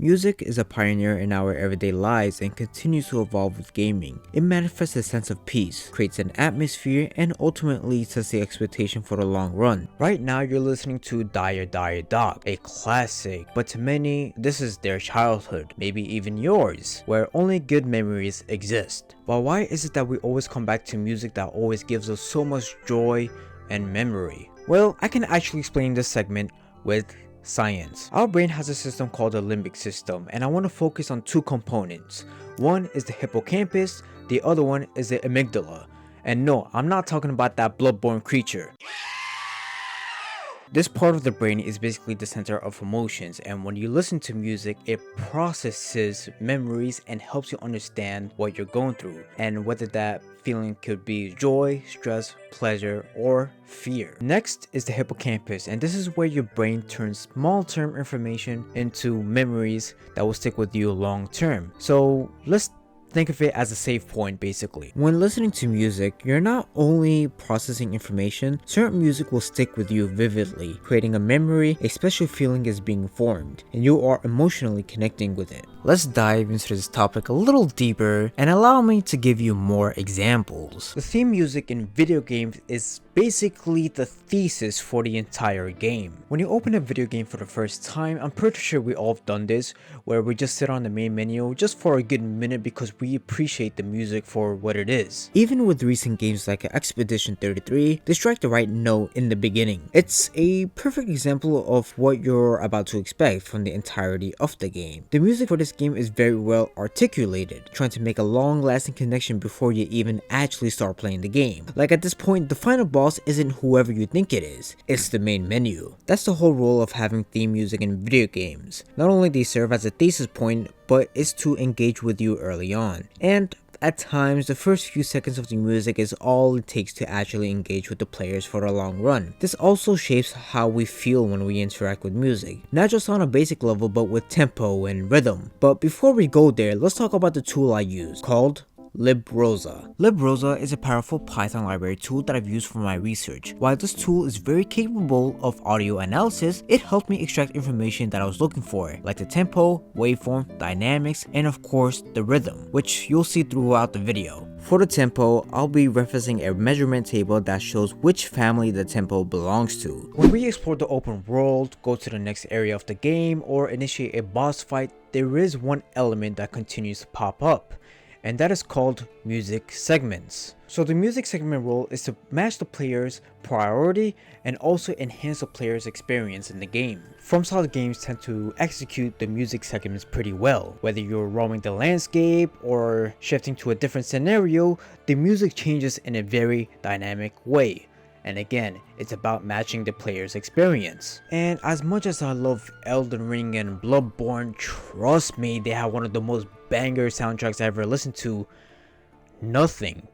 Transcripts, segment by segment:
Music is a pioneer in our everyday lives and continues to evolve with gaming. It manifests a sense of peace, creates an atmosphere, and ultimately sets the expectation for the long run. Right now you're listening to Die or Die Dog, a classic, but to many, this is their childhood, maybe even yours, where only good memories exist. But why is it that we always come back to music that always gives us so much joy and memory? Well, I can actually explain this segment with science. Our brain has a system called the limbic system, and I want to focus on two components. One is the hippocampus, the other one is the amygdala. And no, I'm not talking about that bloodborne creature. This part of the brain is basically the center of emotions, and when you listen to music, it processes memories and helps you understand what you're going through, and whether that feeling could be joy, stress, pleasure, or fear. Next is the hippocampus, and this is where your brain turns small-term information into memories that will stick with you long-term. So let's think of it as a save point basically. When listening to music, you're not only processing information, certain music will stick with you vividly, creating a memory, a special feeling is being formed, and you are emotionally connecting with it. Let's dive into this topic a little deeper and allow me to give you more examples. The theme music in video games is basically the thesis for the entire game. When you open a video game for the first time, I'm pretty sure we all have done this, where we just sit on the main menu just for a good minute because we appreciate the music for what it is. Even with recent games like Expedition 33, they strike the right note in the beginning. It's a perfect example of what you're about to expect from the entirety of the game. The music for this game is very well articulated, trying to make a long-lasting connection before you even actually start playing the game. Like at this point, the final boss isn't whoever you think it is, it's the main menu. That's the whole role of having theme music in video games. Not only they serve as a thesis point, but it's to engage with you early on. And at times, the first few seconds of the music is all it takes to actually engage with the players for the long run. This also shapes how we feel when we interact with music, not just on a basic level but with tempo and rhythm. But before we go there, let's talk about the tool I use, called librosa. Librosa is a powerful Python library tool that I've used for my research. While this tool is very capable of audio analysis, it helped me extract information that I was looking for, like the tempo, waveform, dynamics, and of course the rhythm, which you'll see throughout the video. For the tempo, I'll be referencing a measurement table that shows which family the tempo belongs to. When we explore the open world, go to the next area of the game, or initiate a boss fight, there is one element that continues to pop up, and that is called music segments. So the music segment role is to match the player's priority and also enhance the player's experience in the game. FromSoft games tend to execute the music segments pretty well. Whether you're roaming the landscape or shifting to a different scenario, the music changes in a very dynamic way. And again, it's about matching the player's experience. And as much as I love Elden Ring and Bloodborne, trust me, they have one of the most banger soundtracks I ever listened to. Nothing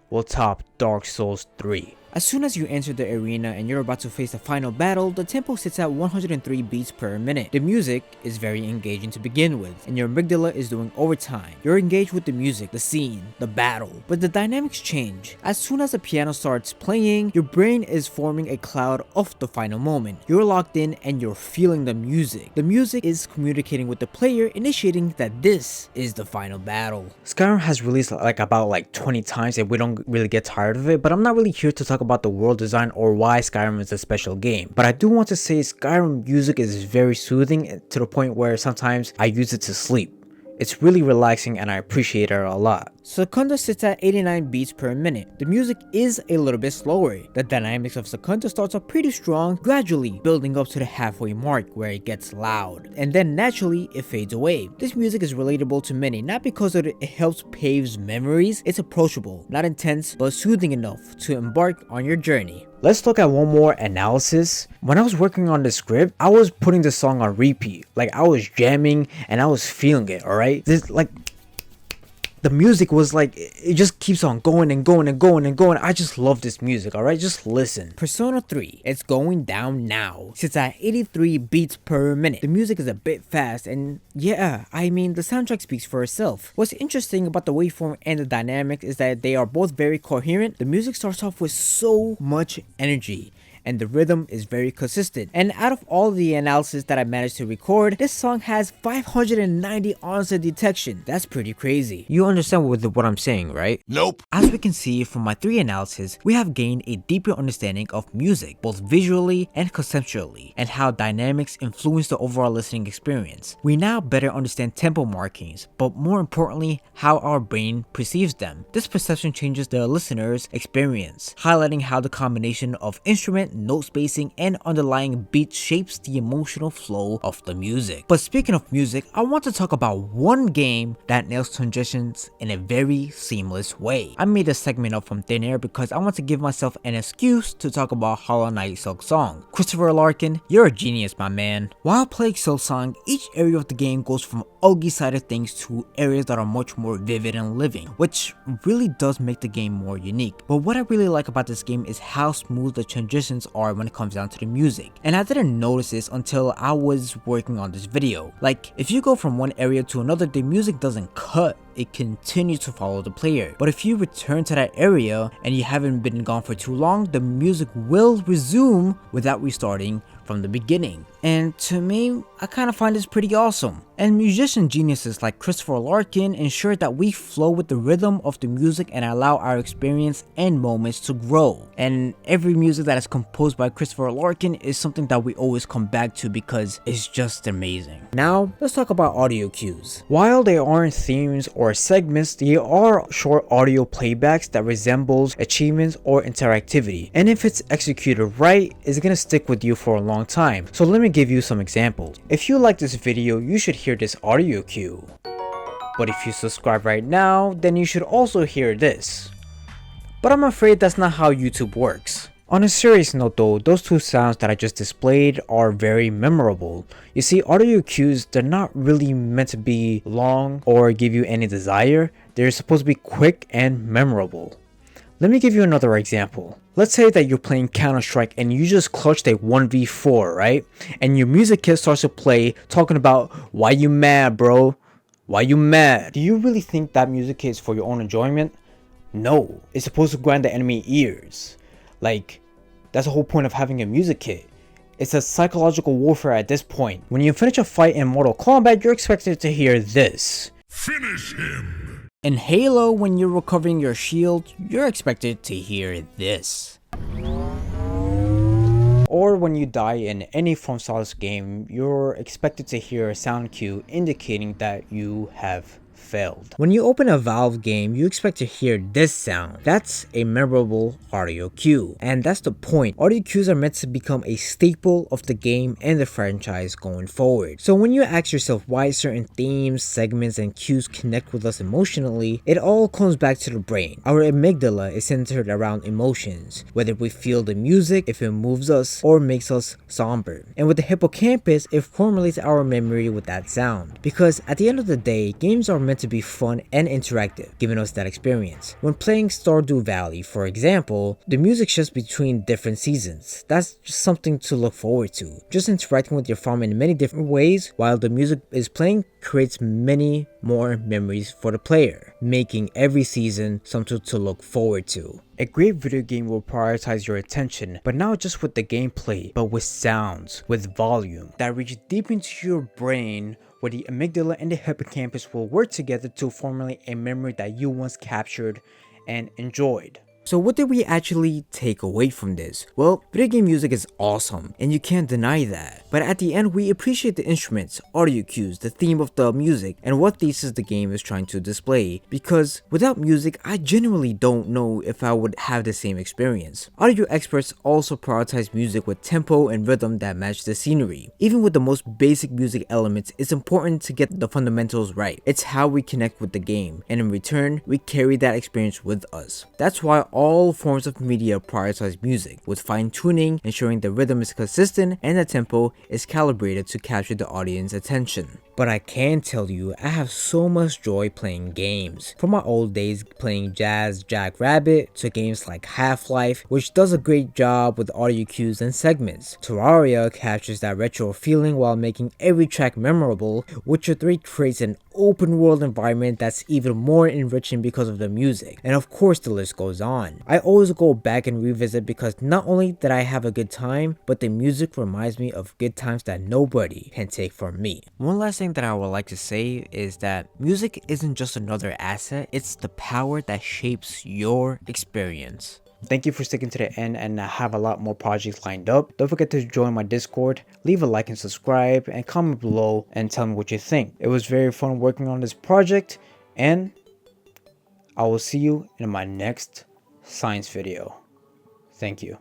will top Dark Souls 3. As soon as you enter the arena and you're about to face the final battle, the tempo sits at 103 beats per minute. The music is very engaging to begin with, and your amygdala is doing overtime. You're engaged with the music, the scene, the battle, but the dynamics change. As soon as the piano starts playing, your brain is forming a cloud of the final moment. You're locked in and you're feeling the music. The music is communicating with the player, initiating that this is the final battle. Skyrim has released about 20 times and we don't really get tired of it, but I'm not really here to talk about the world design or why Skyrim is a special game. But I do want to say Skyrim music is very soothing to the point where sometimes I use it to sleep. It's really relaxing and I appreciate it a lot. Secunda sits at 89 beats per minute. The music is a little bit slower. The dynamics of Secunda starts off pretty strong, gradually building up to the halfway mark where it gets loud, and then naturally it fades away. This music is relatable to many, not because it helps paves memories, it's approachable, not intense, but soothing enough to embark on your journey. Let's look at one more analysis. When I was working on the script, I was putting the song on repeat. I was jamming and I was feeling it, alright? The music was it just keeps on going and going and going and going. I just love this music, alright? Just listen. Persona 3, It's Going Down Now, sits at 83 beats per minute. The music is a bit fast and yeah, I mean the soundtrack speaks for itself. What's interesting about the waveform and the dynamics is that they are both very coherent. The music starts off with so much energy, and the rhythm is very consistent. And out of all the analysis that I managed to record, this song has 590 onset detection. That's pretty crazy. You understand what I'm saying, right? Nope. As we can see from my 3 analysis, we have gained a deeper understanding of music, both visually and conceptually, and how dynamics influence the overall listening experience. We now better understand tempo markings, but more importantly, how our brain perceives them. This perception changes the listener's experience, highlighting how the combination of instrument, note spacing, and underlying beat shapes the emotional flow of the music. But speaking of music, I want to talk about one game that nails transitions in a very seamless way. I made a segment up from thin air because I want to give myself an excuse to talk about Hollow Knight Silksong. Christopher Larkin, you're a genius, my man. While playing Silksong, each area of the game goes from ugly side of things to areas that are much more vivid and living, which really does make the game more unique. But what I really like about this game is how smooth the transitions are when it comes down to the music. And I didn't notice this until I was working on this video. Like, if you go from one area to another, the music doesn't cut. It continues to follow the player. But if you return to that area and you haven't been gone for too long, the music will resume without restarting from the beginning. And to me, I kind of find this pretty awesome. And musician geniuses like Christopher Larkin ensure that we flow with the rhythm of the music and allow our experience and moments to grow. And every music that is composed by Christopher Larkin is something that we always come back to because it's just amazing. Now, let's talk about audio cues. While they aren't themes or segments, they are short audio playbacks that resembles achievements or interactivity. And if it's executed right, it's gonna stick with you for a long time. So let me give you some examples. If you like this video, you should hear this audio cue. But if you subscribe right now, then you should also hear this. But I'm afraid that's not how YouTube works. On a serious note though, those two sounds that I just displayed are very memorable. You see, audio cues, they're not really meant to be long or give you any desire. They're supposed to be quick and memorable. Let me give you another example. Let's say that you're playing Counter-Strike and you just clutched a 1v4, right? And your music kit starts to play talking about, why you mad, bro? Why you mad? Do you really think that music kit is for your own enjoyment? No, it's supposed to grind the enemy ears. Like, that's the whole point of having a music kit. It's a psychological warfare at this point. When you finish a fight in Mortal Kombat, you're expected to hear this. Finish him! In Halo, when you're recovering your shield, you're expected to hear this. Or when you die in any From Software game, you're expected to hear a sound cue indicating that you have failed. When you open a Valve game, you expect to hear this sound. That's a memorable audio cue. And that's the point. Audio cues are meant to become a staple of the game and the franchise going forward. So when you ask yourself why certain themes, segments, and cues connect with us emotionally, it all comes back to the brain. Our amygdala is centered around emotions, whether we feel the music, if it moves us, or makes us somber. And with the hippocampus, it formulates our memory with that sound. Because at the end of the day, games are meant to be fun and interactive, giving us that experience. When playing Stardew Valley, for example, the music shifts between different seasons. That's just something to look forward to. Just interacting with your farm in many different ways while the music is playing creates many more memories for the player, making every season something to look forward to. A great video game will prioritize your attention, but not just with the gameplay, but with sounds, with volume, that reach deep into your brain, where the amygdala and the hippocampus will work together to formulate a memory that you once captured and enjoyed. So what did we actually take away from this? Well, video game music is awesome, and you can't deny that. But at the end, we appreciate the instruments, audio cues, the theme of the music, and what thesis the game is trying to display. Because without music, I genuinely don't know if I would have the same experience. Audio experts also prioritize music with tempo and rhythm that match the scenery. Even with the most basic music elements, it's important to get the fundamentals right. It's how we connect with the game, and in return, we carry that experience with us. That's why all forms of media prioritize music, with fine-tuning, ensuring the rhythm is consistent and the tempo is calibrated to capture the audience's attention. But I can tell you, I have so much joy playing games. From my old days playing Jazz Jackrabbit to games like Half-Life, which does a great job with audio cues and segments. Terraria captures that retro feeling while making every track memorable. Witcher 3 creates an open world environment that's even more enriching because of the music. And of course the list goes on. I always go back and revisit because not only did I have a good time, but the music reminds me of good times that nobody can take from me. One last thing that I would like to say is that music isn't just another asset, it's the power that shapes your experience. Thank you for sticking to the end, and I have a lot more projects lined up. Don't forget to join my Discord, leave a like and subscribe, and comment below and tell me what you think. It was very fun working on this project, and I will see you in my next science video. Thank you.